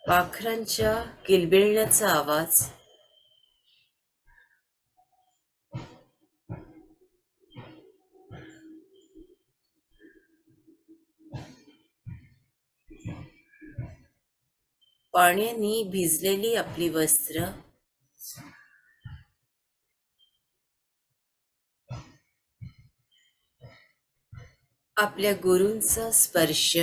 Speaker 2: पाखरांच्या किलबिलण्याचा आवाज, पाण्याने भिजलेली आपली वस्त्र, आपल्या गुरूंचा स्पर्श,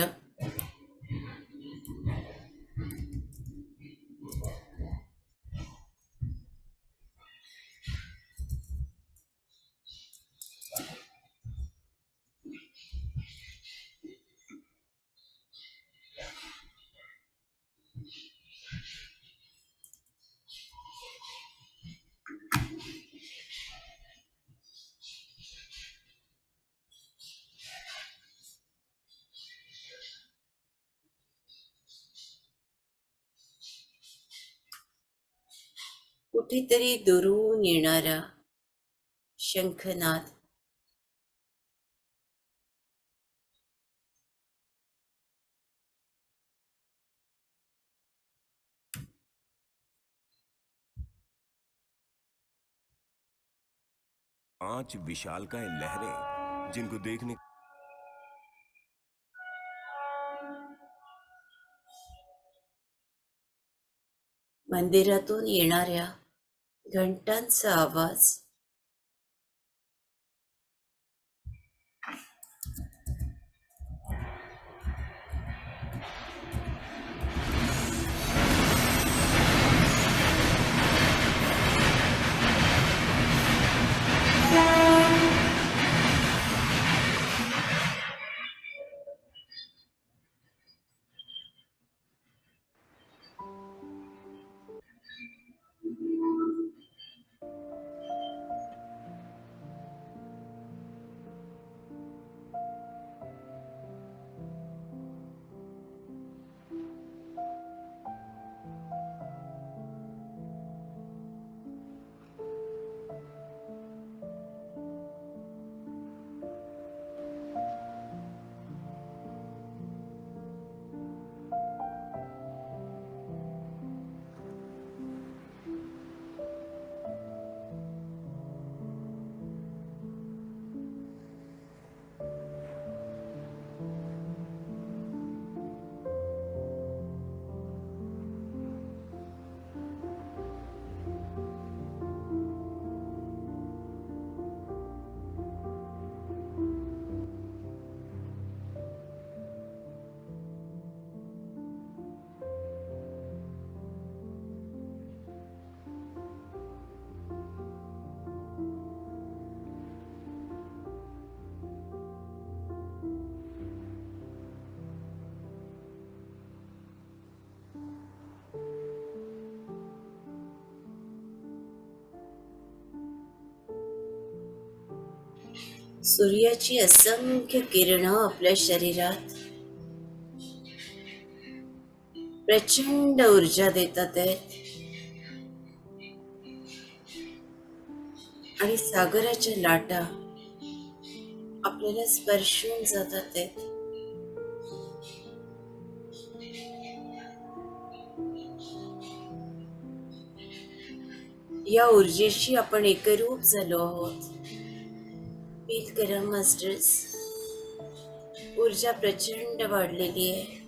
Speaker 2: कुठेतरी दुरून येणारा शंखनाद,
Speaker 3: पांच विशालकाय लहरें जिनको देखने
Speaker 2: मंदिरातून येणाऱ्या घंटांचा आवाज, सूर्याची असंख्य किरणं आपल्या शरीरात प्रचंड ऊर्जा देतात आहेत आणि सागराच्या लाटा आपल्याला स्पर्शून जातात आहेत. या ऊर्जेशी आपण एकरूप झालो आहोत. फील करा मास्टर्स, ऊर्जा प्रचंड वाढलेली आहे.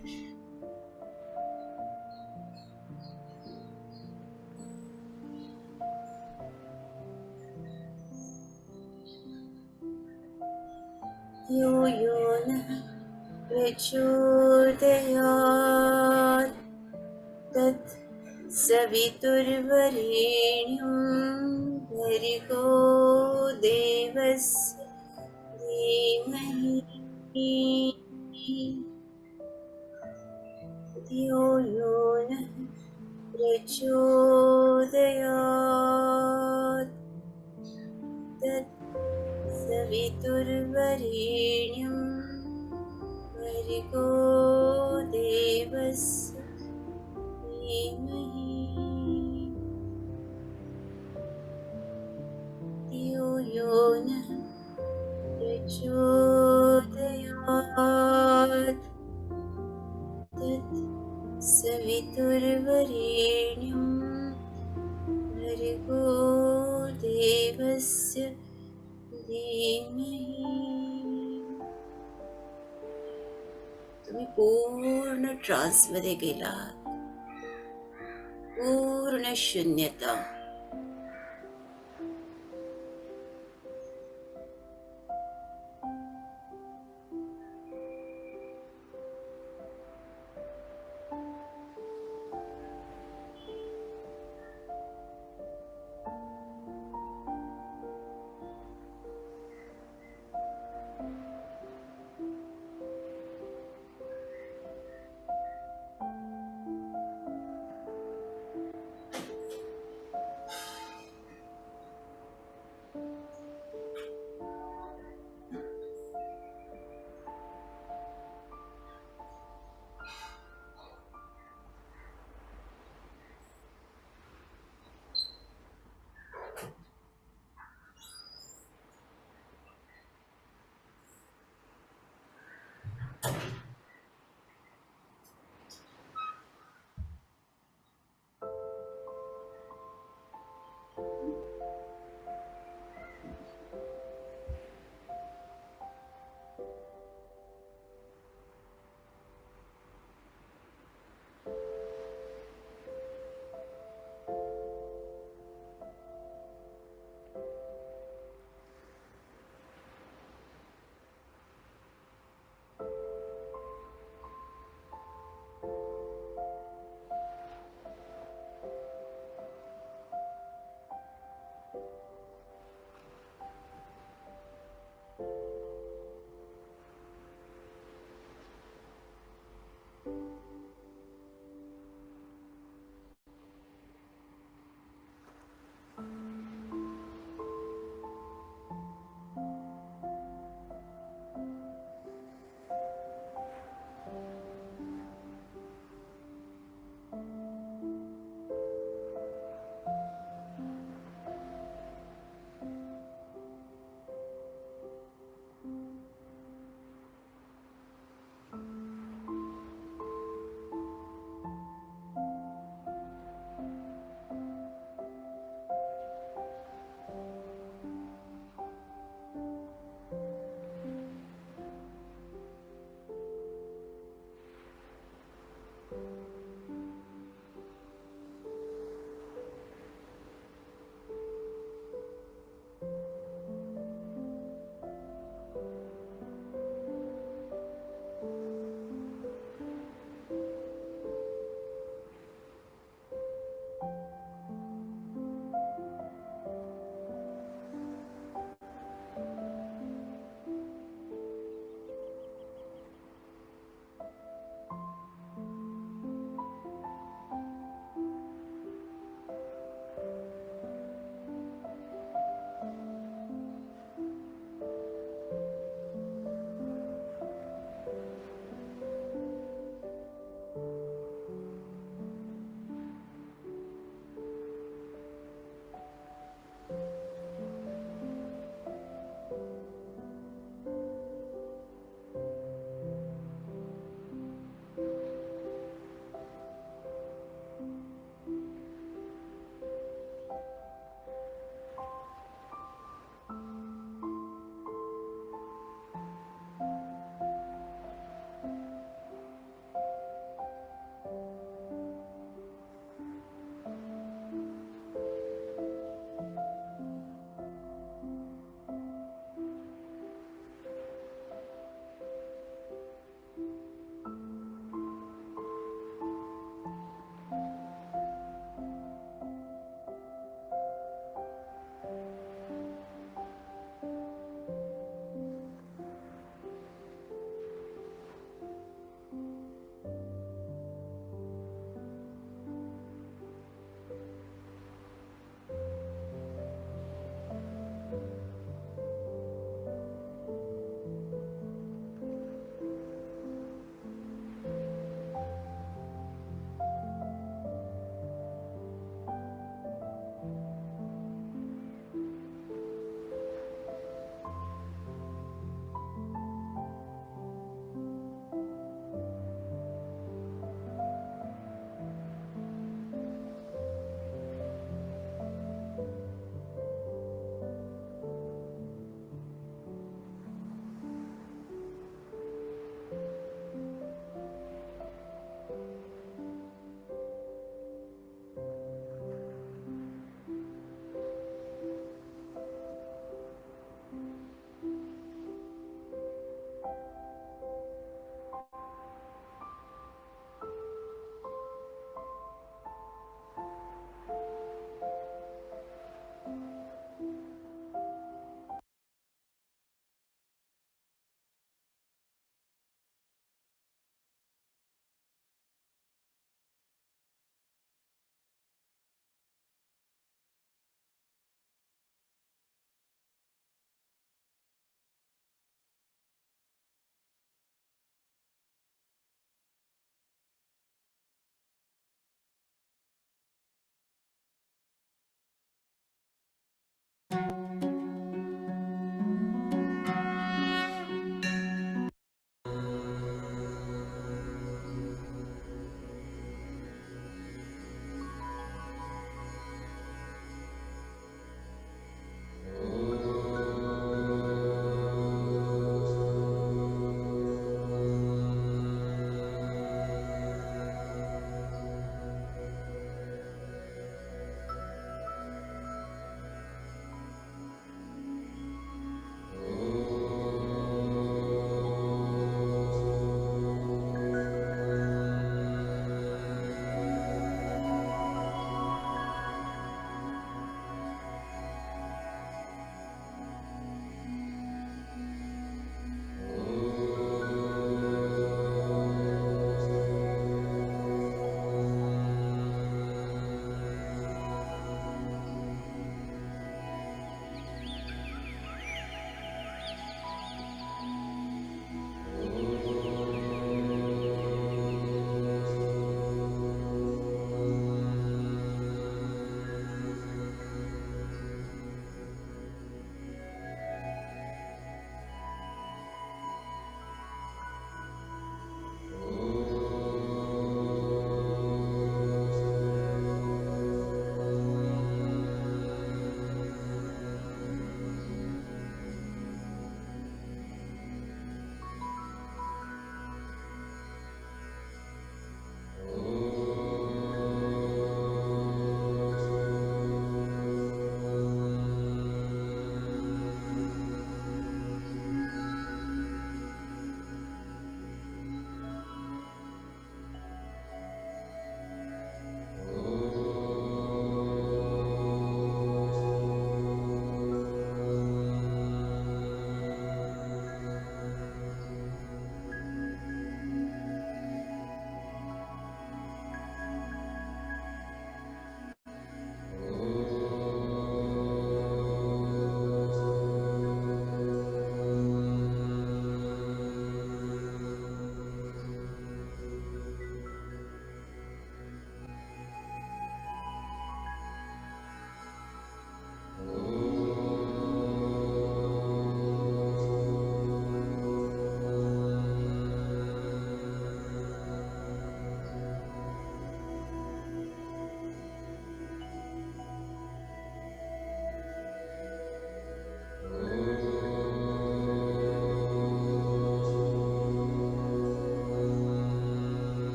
Speaker 2: यो यो नः प्रचोदयात् तत् सवितुर्वरेण्यं भर्गो देवस्य धीमहि धियो यो नः प्रचोदयात् तत् सवितुर्वरेण्यं भर्गो देवस्य धीमहि धियो यो नः प्रचोदयात् तत् सवितुर्वरेण्यं भर्गो देवस्य धीमहि. तुम्ही पूर्ण ट्रान्स मध्ये गेलात. पूर्ण शून्यता.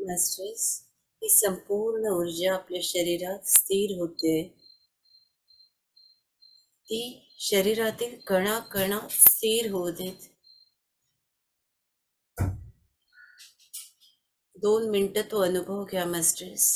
Speaker 2: मास्टर्स, ही संपूर्ण ऊर्जा आपल्या शरीरात स्थिर होते. ती शरीरातील कणाकणात स्थिर होऊ देत. 2 मिनिटं तो अनुभव घ्या मास्टर्स.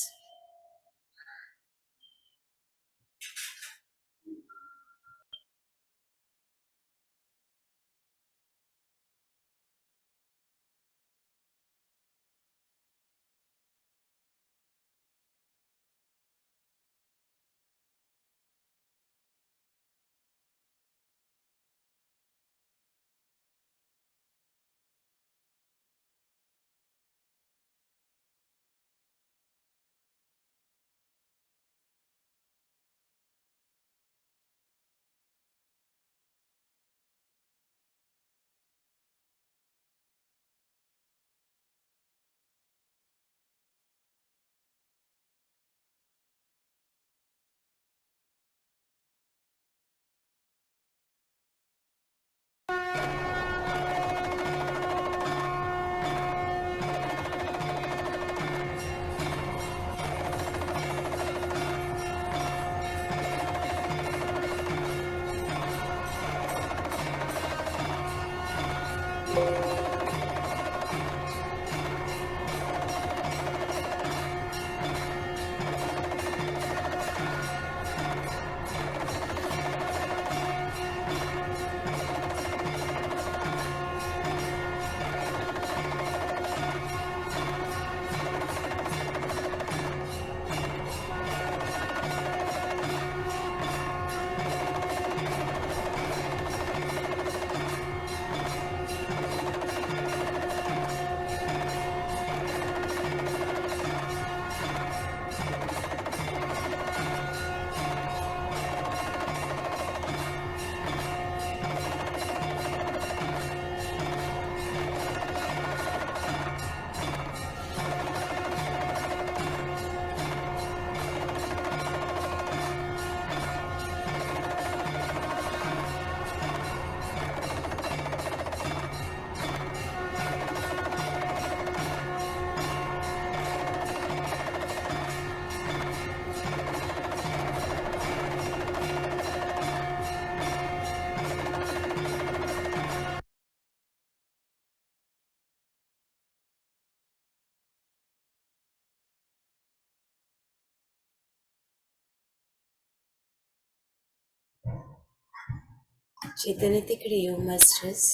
Speaker 2: चैतन्य तिकडे येऊ मास्टर्स.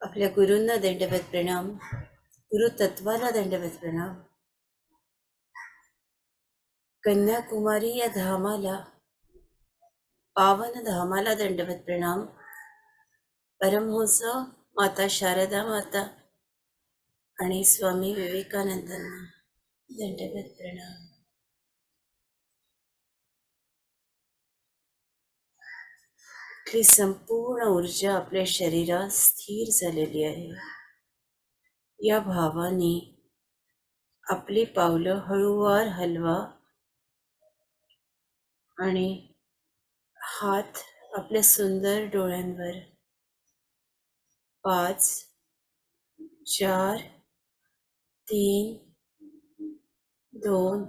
Speaker 2: आपल्या गुरूंना दंडवत प्रणाम. गुरु तत्वाला दंडवत प्रणाम. कन्याकुमारी या धामाला, पावन धामाला दंडवत प्रणाम. परमहंस माता शारदा माता आणि स्वामी विवेकानंदांना दंडवत प्रणाम. आपली संपूर्ण ऊर्जा आपल्या शरीरात स्थिर झालेली आहे. या भावाने आपली पावलं हळूवार हलवा आणि हात आपल्या सुंदर डोळ्यांवर. 5, 4, 3, 2,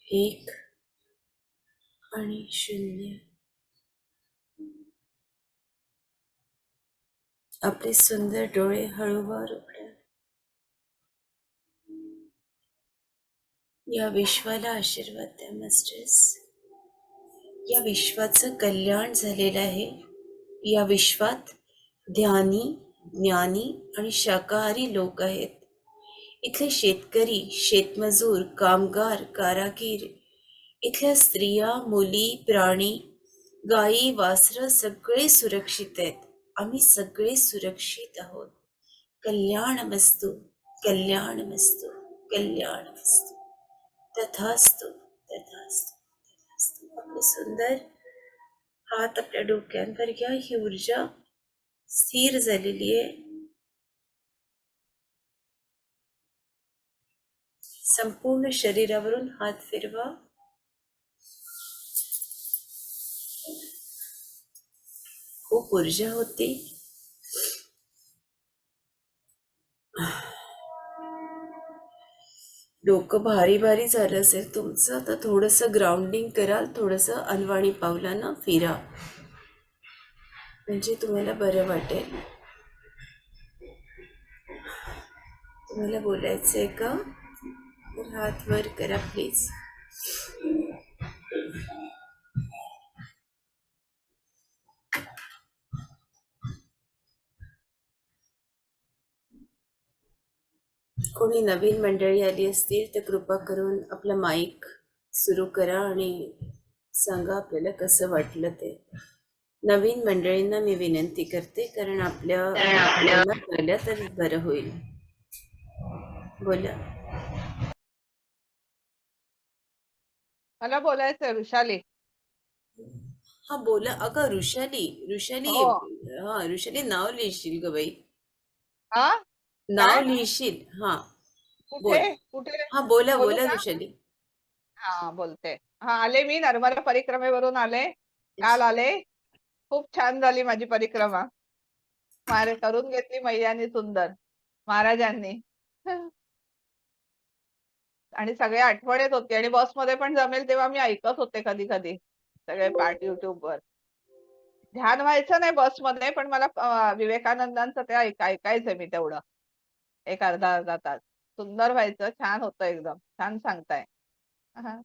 Speaker 2: 1 आणि 0. आपले सुंदर डोळे हळूवार उघडा. या विश्वाला आशीर्वाद द्या मास्टर्स. या विश्वाचं कल्याण झालेलं आहे. या विश्वात ध्यानी, ज्ञानी आणि शाकाहारी लोक आहेत. इथले शेतकरी, शेतमजूर, कामगार, कारागीर, इथल्या स्त्रिया, मुली, प्राणी, गायी, वासरं सगळे सुरक्षित आहेत. आम्ही सगळे सुरक्षित आहोत. कल्याणमस्तु, कल्याणमस्तु, कल्याणमस्तु. तथास्तु, तथास्तु, तथास्तु. आपले सुंदर हात आपल्या डोक्यांवर घ्या. ही ऊर्जा स्थिर झालेली आहे. संपूर्ण शरीरावरून हात फिरवा. खूप ऊर्जा होती. डोकं भारी भारी झालं असेल तुमचं, तर थोडंसं ग्राउंडिंग कराल, थोडंसं अनवाणी पावलानं फिरा, म्हणजे तुम्हाला बरं वाटेल. तुम्हाला बोलायचंय का? तर हात वर करा प्लीज. कोणी नवीन मंडळी आली असतील तर कृपा करून आपला माईक सुरू करा आणि सांगा आपल्याला कसं वाटलं ते. नवीन मंडळींना मी विनंती करते, कारण आपल्या कळलं तर बरं होईल. बोला.
Speaker 4: मला बोलायचंय वृषाली.
Speaker 2: हा बोला. अगं ऋषाली, ऋषाली.
Speaker 4: हो.
Speaker 2: हा ऋषाली, नाव लिहिशील ग बाई.
Speaker 4: हा
Speaker 2: नाव
Speaker 4: काय?
Speaker 2: लिहिशील. हा
Speaker 4: कुठे
Speaker 2: बोल.
Speaker 4: कुठे
Speaker 2: हा बोला
Speaker 4: बोलू
Speaker 2: बोला
Speaker 4: का?
Speaker 2: ऋषाली.
Speaker 4: हा बोलते. हा आले, मी नर्मदा परिक्रमेवरून आले. काल आले. खूप छान झाली माझी परिक्रमा. मारे करून घेतली मैयानी सुंदर, महाराजांनी. आणि सगळे आठवण येत होती, आणि बसमध्ये पण जमेल तेव्हा मी ऐकत होते कधी कधी सगळे पाठ युट्यूबवर. ध्यान व्हायचं नाही बसमध्ये, पण मला विवेकानंदांचं ते ऐकायचंय मी तेवढं. एक अर्धा तास सुंदर व्हायचं, छान होतं, एकदम छान सांगताय. हा,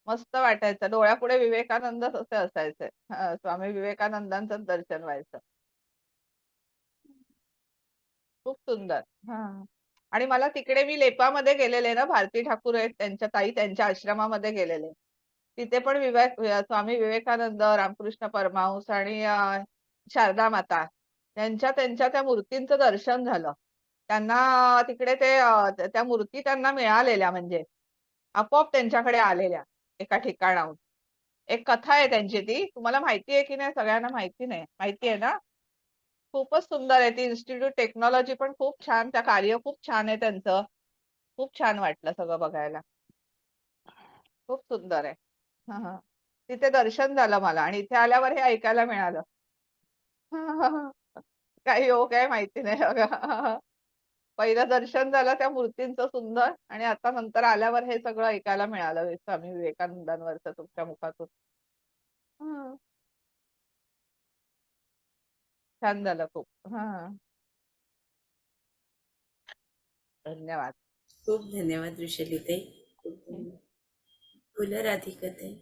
Speaker 4: मस्त वाटायचं. डोळ्यापुढे विवेकानंदच असे असायचे. स्वामी विवेकानंदांचं दर्शन व्हायचं. खूप सुंदर. हा, आणि मला तिकडे, मी लेपामध्ये गेलेले ना, भारती ठाकूर आहेत त्यांच्या ताई, त्यांच्या आश्रमामध्ये गेलेले. तिथे पण स्वामी विवेकानंद, रामकृष्ण परमहंस आणि शारदा माता त्यांच्या त्यांच्या त्या मूर्तींचं दर्शन झालं. त्यांना तिकडे ते त्या मूर्ती त्यांना मिळालेल्या, म्हणजे आपोआप त्यांच्याकडे आलेल्या एका ठिकाणाहून. एक कथा आहे त्यांची, ती तुम्हाला माहिती आहे की नाही? सगळ्यांना माहिती नाही. माहिती आहे ना? खूपच सुंदर आहे ती. इन्स्टिट्यूट टेक्नॉलॉजी पण खूप छान, त्या कार्य खूप छान आहे त्यांचं. खूप छान वाटलं सगळं बघायला. खूप सुंदर आहे. हा हा, तिथे दर्शन झालं मला, आणि इथे आल्यावर हे ऐकायला मिळालं. काही योग आहे माहिती नाही बघा. पहिलं दर्शन झालं त्या मूर्तींचं सुंदर, आणि आता नंतर आल्यावर हे सगळं ऐकायला मिळालं स्वामी विवेकानंदांवरचं तुमच्या मुखातून. हं, छान झालं खूप. हा, धन्यवाद.
Speaker 2: खूप धन्यवाद ऋषाली ताई. खूप धन्यवाद. बोला राधिका ताई.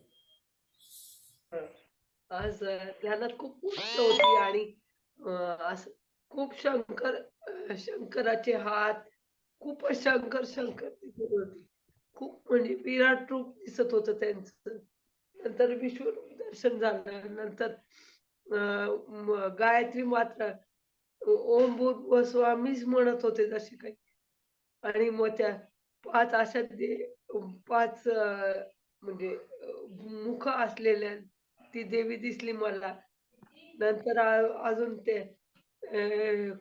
Speaker 5: आज ध्यानात खूप गोष्ट होती, आणि असं खूप शंकराचे हात, खूपच शंकर दिसत होते. खूप म्हणजे विराट रूप दिसत होतं त्यांचं. नंतर विश्वरूप दर्शन झालं. नंतर गायत्री मात्रा, ओम भूर्भुवः स्वामीच म्हणत होते जसे काही. आणि मग त्या 5 अशा 5 म्हणजे मुख असलेल्या ती देवी दिसली मला. नंतर अजून ते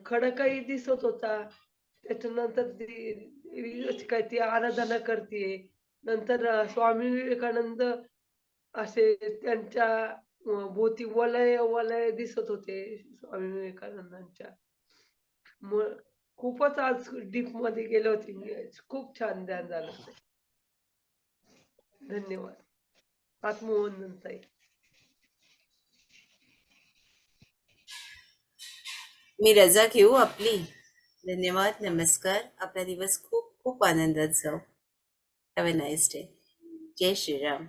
Speaker 5: खडकही दिसत होता. त्याच्यानंतर ती देवी अशी काय ती आराधना करतीये. नंतर स्वामी विवेकानंद असे त्यांच्या भोवती वलय दिसत होते स्वामी विवेकानंदांच्या. मग खूपच आज डीपमध्ये गेले होते मी. खूप छान ध्यान झालं ते. धन्यवाद. आत्मवंदन ताई.
Speaker 2: मी रजा घेऊ आपली. धन्यवाद, नमस्कार. आपला दिवस खूप खूप आनंदात जाऊ. Have a nice day. जय श्रीराम.